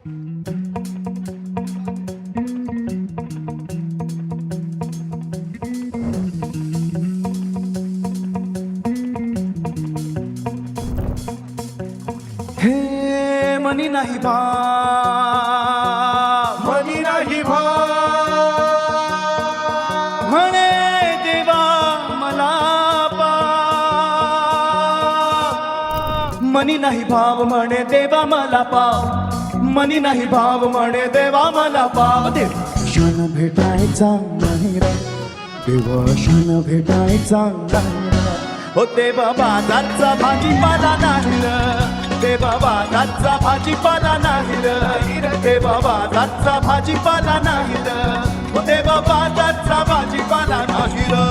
हे मनी नाही भाव, मनी नाही भाव, म्हणे देवा मला पाव. मनी नाही भाव म्हणे देवा मला पाव, मनी नाही भाव म्हणे देवा मला पाव. देवाशन भेटायचा नाही रे, देवाशन भेटायचा नाही रे. हो देवा बाजारचा भाजीपाला नाही रे, देवा बाजारचा भाजीपाला नाही रे, देवा बाजारचा भाजीपाला नाही रे, देवा बाजारचा भाजीपाला नाही रे.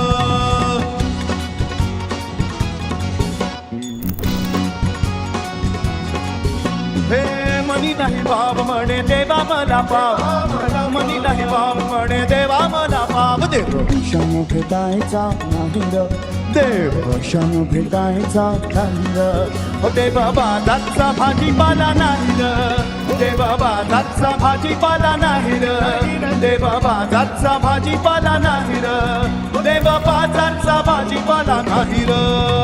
हे मनी नाही भाव म्हणे देवा मला पाव, मनी नाही भाव म्हणे देवा मला पाव. देवाशन भेटायचा नाही रे, देवाशन भेटायचा नाही रे. देवा बाजारचा भाजीपाला नाही रे, देवा बाजारचा भाजीपाला नाही रे, देवा बाजारचा भाजीपाला नाही रे, देवा बाजारचा भाजीपाला नाही रे.